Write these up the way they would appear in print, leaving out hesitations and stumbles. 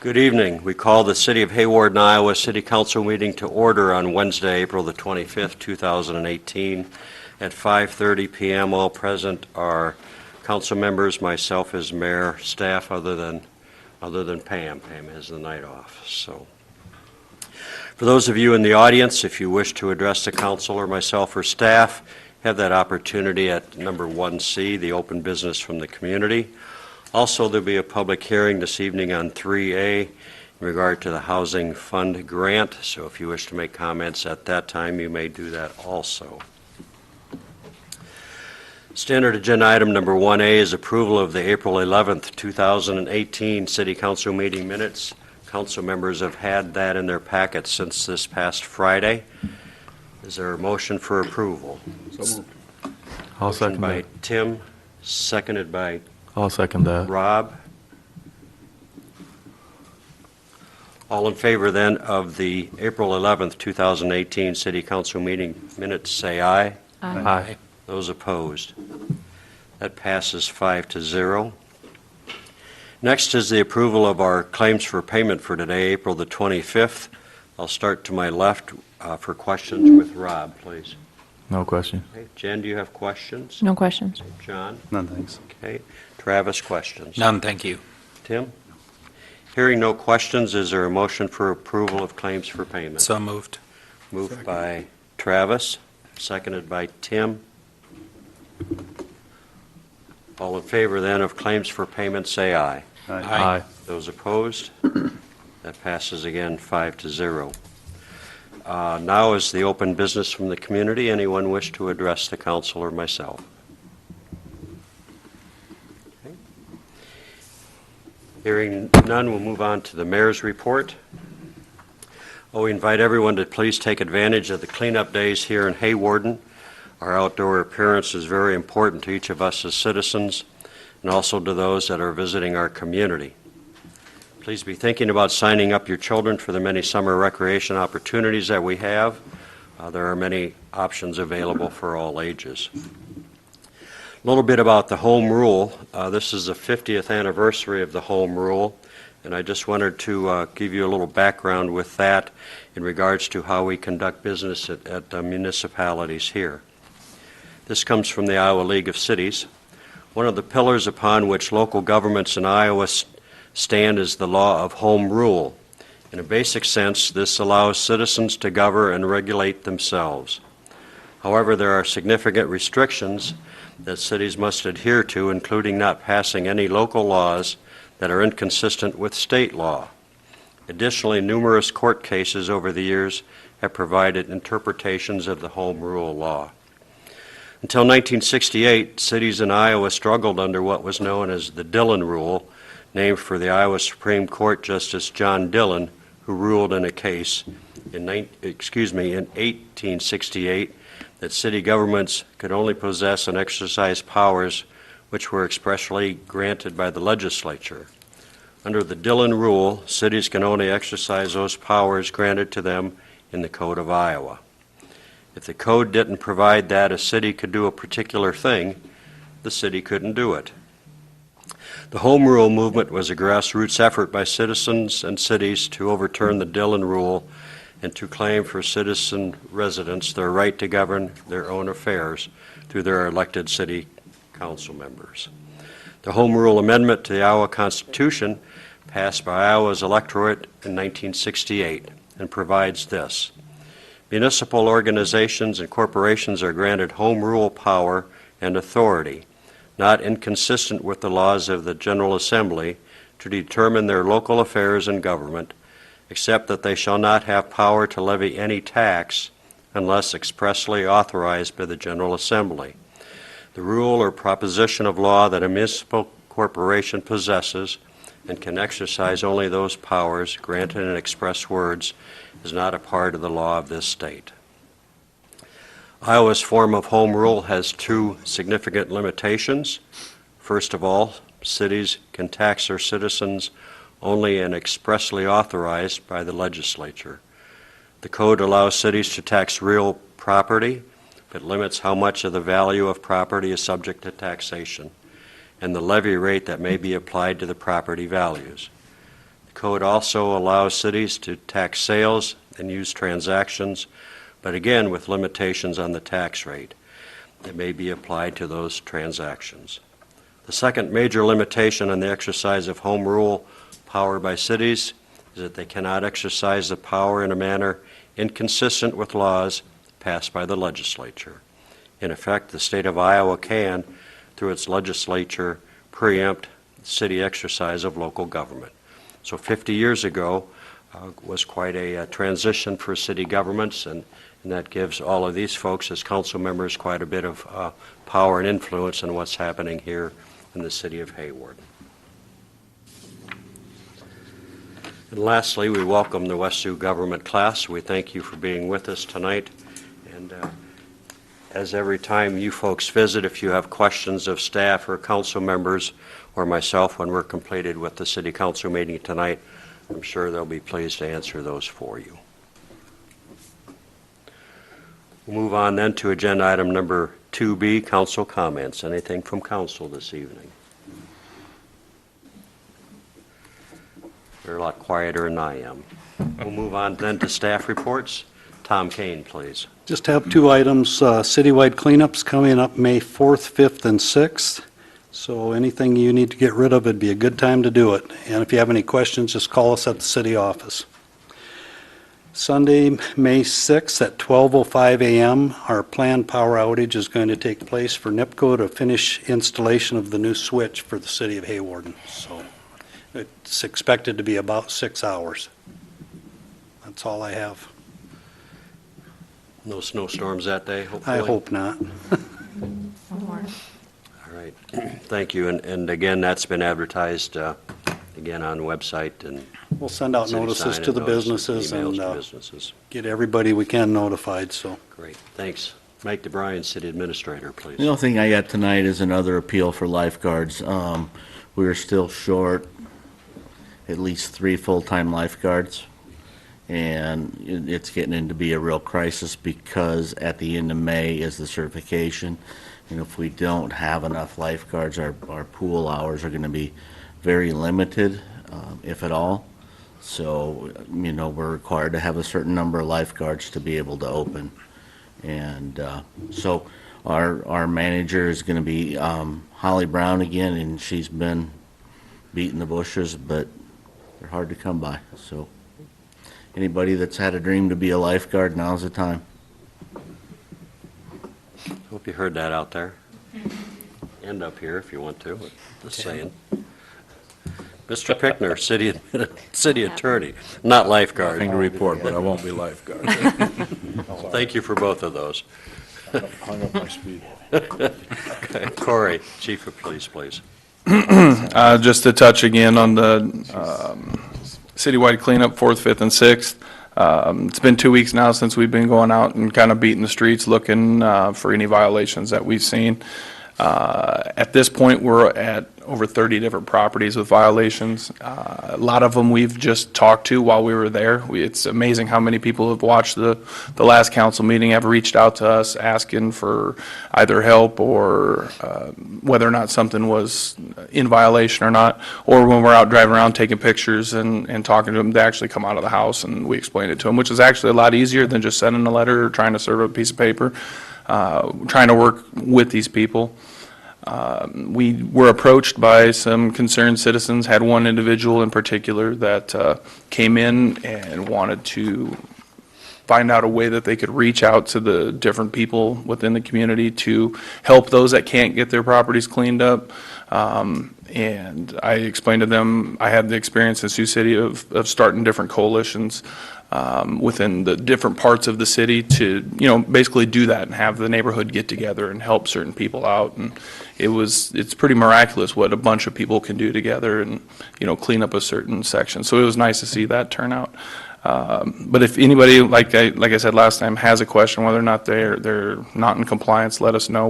Good evening. We call the City of Hawarden, Iowa City Council meeting to order on Wednesday, April the 25th, 2018 at 5:30 p.m. All present are council members, myself as mayor, staff other than Pam. Pam has the night off. So, for those of you in the audience, if you wish to address the council or myself or staff, have that opportunity at number 1C, the open business from the community. Also, there'll be a public hearing this evening on 3A in regard to the Housing Fund Grant, so if you wish to make comments at that time, you may do that also. Standard agenda item number 1A is approval of the April 11th, 2018 City Council meeting minutes. Council members have had that in their packets since this past Friday. Is there a motion for approval? So moved. I'll second by that. Tim, seconded by I'll second that. Rob. All in favor then of the April 11th, 2018 City Council meeting minutes, say aye. Aye. Those opposed? That passes 5-0. Next is the approval of our claims for payment for today, April the 25th. I'll start to my left for questions with Rob, please. No question. Okay. Jen, do you have questions? No questions. John? None, thanks. Okay. Travis, questions? None, thank you. Tim? Hearing no questions, is there a motion for approval of claims for payment? So moved. Moved by Travis, seconded by Tim. All in favor then of claims for payment, say aye. Aye. Those opposed? That passes again 5-0. Now is the open business from the community. Anyone wish to address the council or myself? Okay. Hearing none, we'll move on to the mayor's report. We invite everyone to please take advantage of the cleanup days here in Hawarden. Our outdoor appearance is very important to each of us as citizens and also to those that are visiting our community. Please be thinking about signing up your children for the many summer recreation opportunities that we have. There are many options available for all ages. A little bit about the home rule. This is the 50th anniversary of the home rule, and I just wanted to give you a little background with that in regards to how we conduct business at municipalities here. This comes from the Iowa League of Cities. One of the pillars upon which local governments in Iowa stand is the law of home rule. In a basic sense, this allows citizens to govern and regulate themselves. However, there are significant restrictions that cities must adhere to, including not passing any local laws that are inconsistent with state law. Additionally, numerous court cases over the years have provided interpretations of the home rule law. Until 1968, cities in Iowa struggled under what was known as the Dillon Rule, named for the Iowa Supreme Court Justice John Dillon, who ruled in a case in 1868 that city governments could only possess and exercise powers which were expressly granted by the legislature. Under the Dillon Rule, cities can only exercise those powers granted to them in the Code of Iowa. If the code didn't provide that a city could do a particular thing, the city couldn't do it. The Home Rule movement was a grassroots effort by citizens and cities to overturn the Dillon Rule and to claim for citizen residents their right to govern their own affairs through their elected city council members. The Home Rule amendment to the Iowa Constitution passed by Iowa's electorate in 1968 and provides this: municipal organizations and corporations are granted home rule power and authority, not inconsistent with the laws of the General Assembly, to determine their local affairs and government, except that they shall not have power to levy any tax unless expressly authorized by the General Assembly. The rule or proposition of law that a municipal corporation possesses and can exercise only those powers granted in express words is not a part of the law of this state. Iowa's form of home rule has two significant limitations. First of all, cities can tax their citizens only and expressly authorized by the legislature. The code allows cities to tax real property, but limits how much of the value of property is subject to taxation and the levy rate that may be applied to the property values. The code also allows cities to tax sales and use transactions, but again with limitations on the tax rate that may be applied to those transactions. The second major limitation on the exercise of home rule power by cities is that they cannot exercise the power in a manner inconsistent with laws passed by the legislature. In effect, the state of Iowa can, through its legislature, preempt city exercise of local government. So 50 years ago was quite a transition for city governments, and that gives all of these folks as council members quite a bit of power and influence in what's happening here in the city of Hawarden. And lastly, we welcome the West Sioux government class. We thank you for being with us tonight. And as every time you folks visit, if you have questions of staff or council members or myself when we're completed with the city council meeting tonight, I'm sure they'll be pleased to answer those for you. We'll move on then to agenda item number 2B, council comments. Anything from council this evening? They're a lot quieter than I am. We'll move on then to staff reports. Tom Kane, please. Just have two items, citywide cleanups coming up May 4th, 5th, and 6th. So anything you need to get rid of, it'd be a good time to do it. And if you have any questions, just call us at the city office. Sunday, May 6th at 12:05 a.m., our planned power outage is going to take place for NIPCO to finish installation of the new switch for the city of Hawarden. So it's expected to be about 6 hours. That's all I have. No snowstorms that day, hopefully? I hope not. All right. Thank you. And again, that's been advertised again on the website and We'll send out city notices sign to the notices, businesses emails and to businesses. get everybody we can notified, so. Great. Thanks. Mike DeBryan, City Administrator, please. The only thing I got tonight is another appeal for lifeguards. We are still short at least 3 full-time lifeguards, and it's getting into be a real crisis because at the end of May is the certification, and if we don't have enough lifeguards, our pool hours are going to be very limited, if at all. So, we're required to have a certain number of lifeguards to be able to open. And so our manager is going to be Holly Brown again, and she's been beating the bushes, but they're hard to come by. So anybody that's had a dream to be a lifeguard, now's the time. Hope you heard that out there. End up here if you want to. Just saying. Mr. Pickner, city attorney, not lifeguard. Nothing to report, but I won't be lifeguard. Thank you for both of those. Hung up my speed. Corey, Chief of Police, please. Just to touch again on the citywide cleanup, 4th, 5th, and 6th. It's been 2 weeks now since we've been going out and kind of beating the streets looking for any violations that we've seen. At this point, we're at over 30 different properties with violations. A lot of them we've just talked to while we were there. It's amazing how many people have watched the last council meeting, have reached out to us asking for either help or whether or not something was in violation or not. Or when we're out driving around taking pictures and talking to them, they actually come out of the house and we explain it to them, which is actually a lot easier than just sending a letter or trying to serve a piece of paper. Trying to work with these people. We were approached by some concerned citizens, had one individual in particular that came in and wanted to find out a way that they could reach out to the different people within the community to help those that can't get their properties cleaned up. And I explained to them, I had the experience in Sioux City of starting different coalitions within the different parts of the city to, basically do that and have the neighborhood get together and help certain people out. And it's pretty miraculous what a bunch of people can do together and, clean up a certain section. So it was nice to see that turn out. But if anybody, like I said last time, has a question whether or not they're not in compliance, let us know.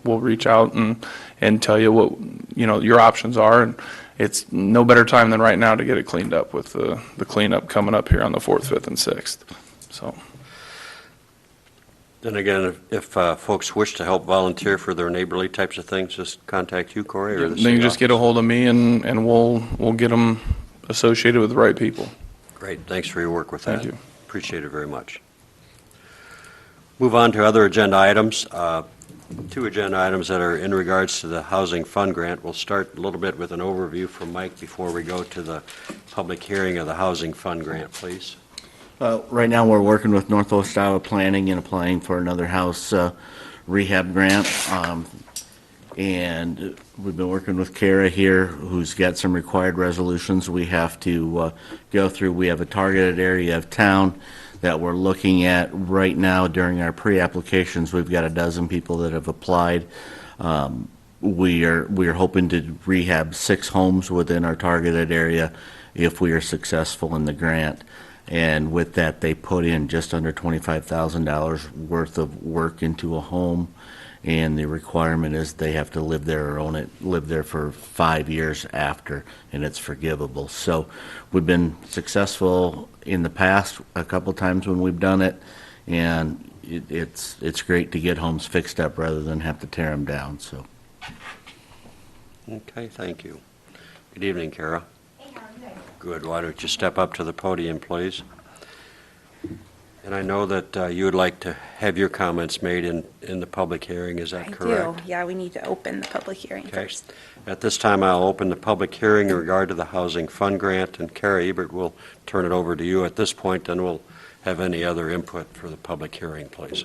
We'll reach out and tell you what, your options are. And it's no better time than right now to get it cleaned up with the cleanup coming up here on the 4th, 5th, and 6th. So. Then again, if folks wish to help volunteer for their neighborly types of things, just contact you, Corey, or the They city can just get a office. hold of me and we'll get them associated with the right people. Great, thanks for your work with that. Thank you. Appreciate it very much. Move on to other agenda items. Two agenda items that are in regards to the Housing Fund Grant. We'll start a little bit with an overview from Mike before we go to the public hearing of the Housing Fund Grant, please. Right now, we're working with Northwest Iowa Planning and applying for another house rehab grant. And we've been working with Kara here, who's got some required resolutions we have to go through. We have a targeted area of town that we're looking at right now during our pre-applications. We've got a dozen people that have applied. We are hoping to rehab 6 homes within our targeted area if we are successful in the grant. And with that, they put in just under $25,000 worth of work into a home. And the requirement is they have to live there or own it, live there for 5 years after, and it's forgivable. So we've been successful in the past a couple times when we've done it, and it's great to get homes fixed up rather than have to tear them down. So. Okay, thank you. Good evening, Kara. Hey, how are you? Good. Why don't you step up to the podium, please? And I know that you would like to have your comments made in the public hearing, is that correct? I do. Yeah, we need to open the public hearing Okay. first. At this time, I'll open the public hearing in regard to the Housing Fund Grant, and Kara Ebert will turn it over to you at this point, and we'll have any other input for the public hearing, please.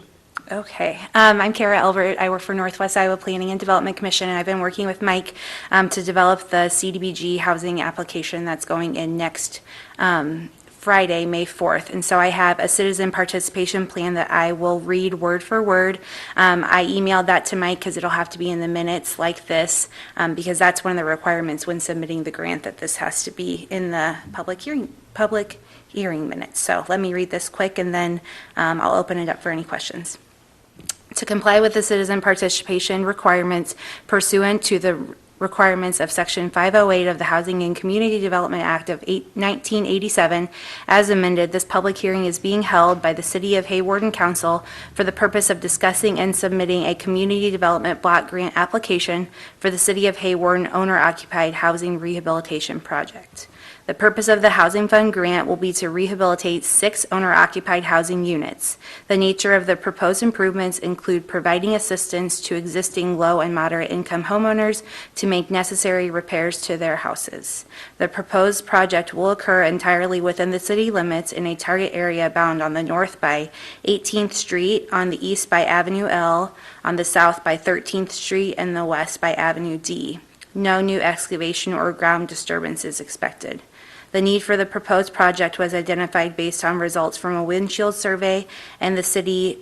Okay. I'm Kara Elbert. I work for Northwest Iowa Planning and Development Commission, and I've been working with Mike to develop the CDBG housing application that's going in next Friday, May 4th. And so I have a citizen participation plan that I will read word for word. I emailed that to Mike because it'll have to be in the minutes like this, because that's one of the requirements when submitting the grant, that this has to be in the public hearing minutes. So let me read this quick, and then I'll open it up for any questions. To comply with the citizen participation requirements pursuant to the requirements of Section 508 of the Housing and Community Development Act of 1987, as amended, this public hearing is being held by the City of Hawarden Council for the purpose of discussing and submitting a community development block grant application for the City of Hawarden owner-occupied housing rehabilitation project. The purpose of the Housing Fund Grant will be to rehabilitate 6 owner-occupied housing units. The nature of the proposed improvements include providing assistance to existing low and moderate income homeowners to make necessary repairs to their houses. The proposed project will occur entirely within the city limits in a target area bound on the north by 18th Street, on the east by Avenue L, on the south by 13th Street, and the west by Avenue D. No new excavation or ground disturbance is expected. The need for the proposed project was identified based on results from a windshield survey and the city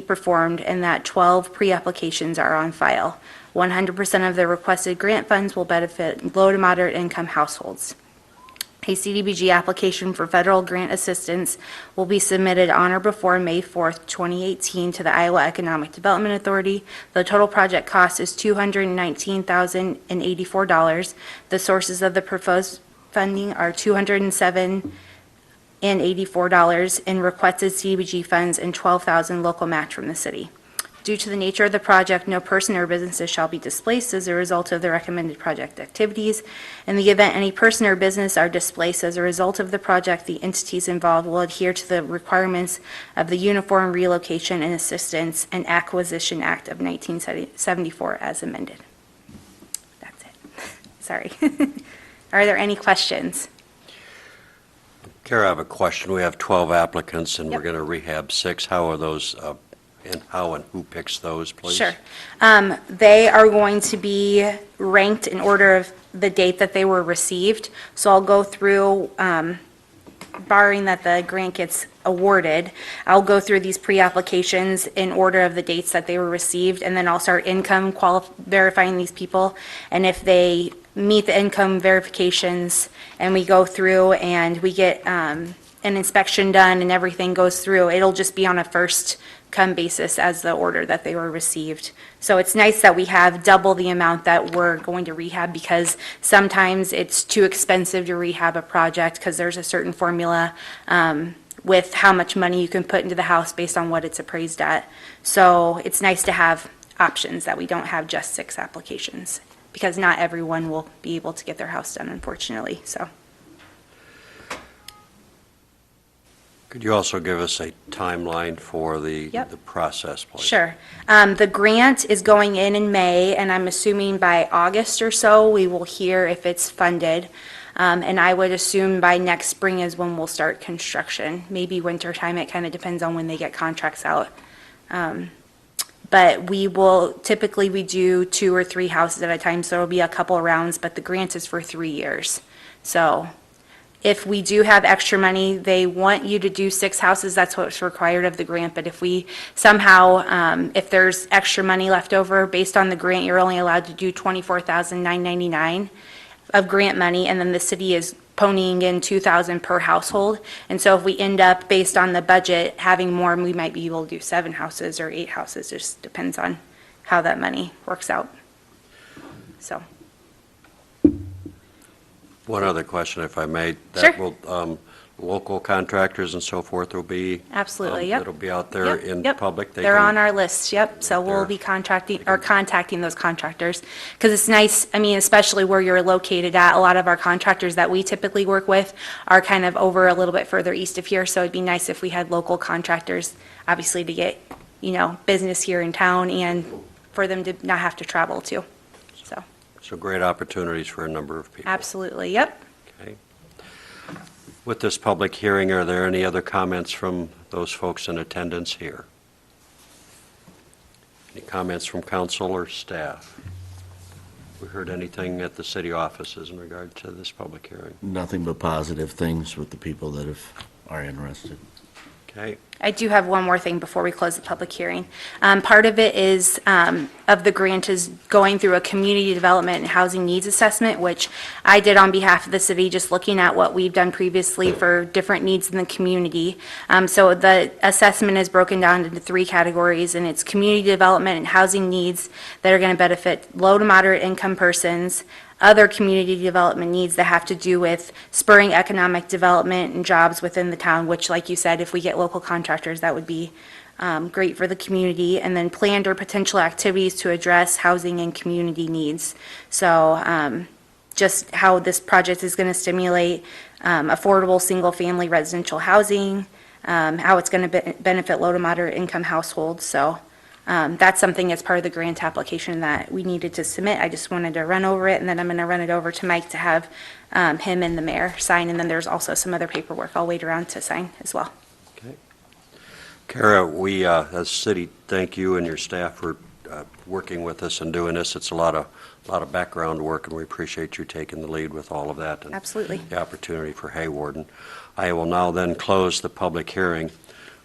performed, and that 12 pre-applications are on file. 100% of the requested grant funds will benefit low to moderate income households. A CDBG application for federal grant assistance will be submitted on or before May 4th, 2018 to the Iowa Economic Development Authority. The total project cost is $219,084. The sources of the proposed funding are $207,084 in requested CDBG funds and $12,000 local match from the city. Due to the nature of the project, no person or businesses shall be displaced as a result of the recommended project activities. In the event any person or business are displaced as a result of the project, the entities involved will adhere to the requirements of the Uniform Relocation and Assistance and Acquisition Act of 1974 as amended. That's it. Sorry. Are there any questions? Kara, I have a question. We have 12 applicants, and we're Yep. going to rehab 6. How are those, and how and who picks those, please? Sure. They are going to be ranked in order of the date that they were received. So I'll go through, barring that the grant gets awarded, I'll go through these pre-applications in order of the dates that they were received, and then I'll start income verifying these people. And if they meet the income verifications and we go through and we get an inspection done and everything goes through, it'll just be on a first come basis as the order that they were received. So it's nice that we have double the amount that we're going to rehab, because sometimes it's too expensive to rehab a project because there's a certain formula with how much money you can put into the house based on what it's appraised at. So it's nice to have options, that we don't have just 6 applications, because not everyone will be able to get their house done, unfortunately. So Could you also give us a timeline for the Yep. the process, please? Sure. The grant is going in May, and I'm assuming by August or so, we will hear if it's funded. And I would assume by next spring is when we'll start construction, maybe winter time. It kind of depends on when they get contracts out. But we do 2 or 3 houses at a time, so it'll be a couple rounds, but the grant is for 3 years. So if we do have extra money, they want you to do 6 houses, that's what's required of the grant. But if we somehow, if there's extra money left over, based on the grant, you're only allowed to do $24,999 of grant money, and then the city is ponying in $2,000 per household. And so if we end up, based on the budget, having more, we might be able to do 7 houses or 8 houses, just depends on how that money works out. So, One other question, if I may. Sure. That will, local contractors and so forth will be? absolutely, yep. That'll be out there Yep, in yep. public? They They're can- on our list, yep. So we'll They're- be contacting those contractors. Because it's nice, I mean, especially where you're located at, a lot of our contractors that we typically work with are kind of over a little bit further east of here. So it'd be nice if we had local contractors, obviously to get, business here in town and for them to not have to travel too. So, So great opportunities for a number of people. absolutely, yep. Okay. With this public hearing, are there any other comments from those folks in attendance here? Any comments from council or staff? We heard anything at the city offices in regard to this public hearing? Nothing but positive things with the people that are interested. Okay. I do have one more thing before we close the public hearing. Part of it is, of the grant is going through a community development and housing needs assessment, which I did on behalf of the city, just looking at what we've done previously for different needs in the community. So the assessment is broken down into 3 categories, and it's community development and housing needs that are going to benefit low to moderate income persons, other community development needs that have to do with spurring economic development and jobs within the town, which, like you said, if we get local contractors, that would be great for the community, and then planned or potential activities to address housing and community needs. So just how this project is going to stimulate affordable single-family residential housing, how it's going to benefit low to moderate income households. So that's something as part of the grant application that we needed to submit. I just wanted to run over it, and then I'm going to run it over to Mike to have him and the mayor sign, and then there's also some other paperwork I'll wait around to sign as well. Okay. Kara, we, as city, thank you and your staff for working with us and doing this. It's a lot of background work, and we appreciate you taking the lead with all of that. And Absolutely. the opportunity for Hawarden. I will now then close the public hearing,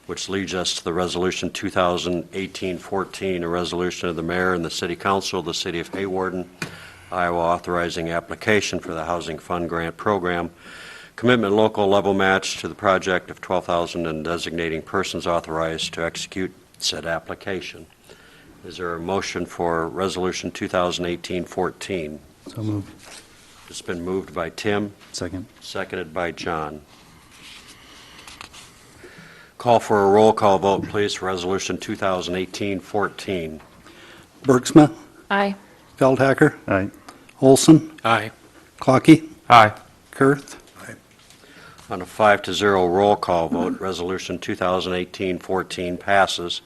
which leads us to the Resolution 2018-14, a resolution of the mayor and the city council of the city of Hawarden, Iowa, authorizing application for the Housing Fund Grant Program, commitment local level match to the project of $12,000 and designating persons authorized to execute said application. Is there a motion for Resolution 2018-14? So moved. It's been moved by Tim, Second. seconded by John. Call for a roll call vote, please, for Resolution 2018-14. Bergsma, Aye. Feldhacker, Aye. Olson, Aye. Clocky, Aye. Kurth. On a 5-0 roll call vote, Resolution 2018-14 passes.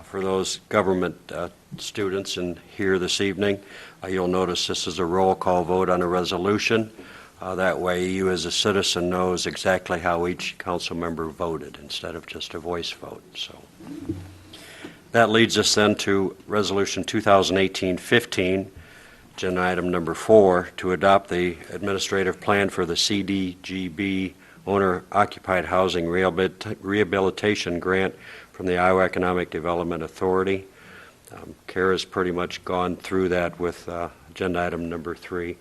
For those government students in here this evening, you'll notice this is a roll call vote on a resolution. That way, you as a citizen knows exactly how each council member voted instead of just a voice vote. So that leads us then to Resolution 2018-15, agenda item number 4, to adopt the administrative plan for the CDGB owner-occupied housing rehabilitation grant from the Iowa Economic Development Authority. Kara's pretty much gone through that with agenda item number 3.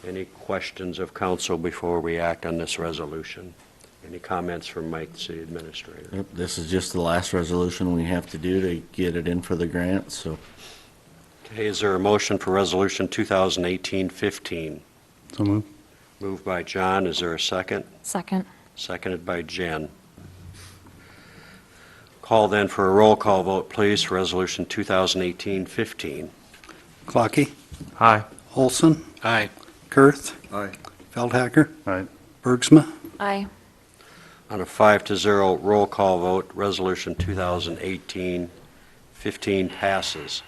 Any questions of council before we act on this resolution? Any comments from Mike, the city administrator? Yep, this is just the last resolution we have to do to get it in for the grant, so Okay, is there a motion for Resolution 2018-15? So moved. Moved by John, is there a second? Second. Seconded by Jen. Call then for a roll call vote, please, for Resolution 2018-15. Clocky, Aye. Olson, Aye. Kurth, Aye. Feldhacker, Aye. Bergsma. Aye. On a 5-0 roll call vote, Resolution 2018-15 passes.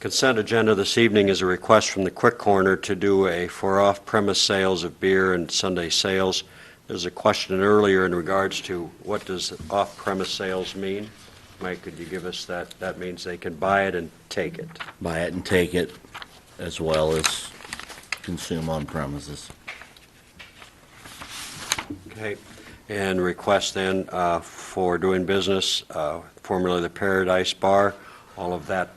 Consent agenda this evening is a request from the Quick Corner to do for off-premise sales of beer and Sunday sales. There's a question earlier in regards to what does off-premise sales mean? Mike, could you give us that? That means they can buy it and take it. Buy it and take it, as well as consume on premises. Okay. And request then for doing business, formerly the Paradise Bar, all of that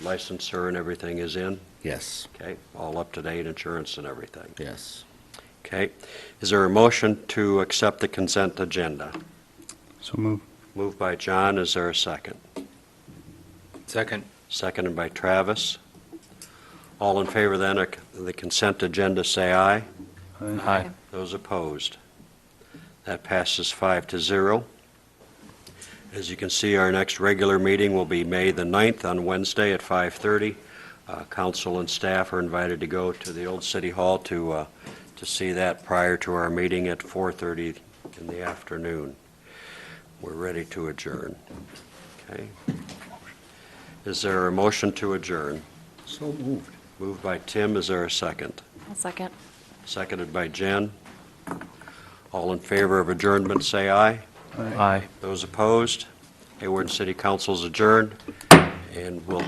licensure and everything is in? Yes, Okay, all up-to-date insurance and everything. yes. Okay. Is there a motion to accept the consent agenda? So move. Moved by John, is there a second? Second. Seconded by Travis. All in favor then of the consent agenda, say aye. Aye. Those opposed? That passes 5-0. As you can see, our next regular meeting will be May the 9th on Wednesday at 5:30. Council and staff are invited to go to the old City Hall to see that prior to our meeting at 4:30 in the afternoon. We're ready to adjourn. Okay. Is there a motion to adjourn? So moved. Moved by Tim, is there a second? I'll second. Seconded by Jen. All in favor of adjournment, say aye. Aye. Those opposed? Hawarden City Council's adjourned, and we'll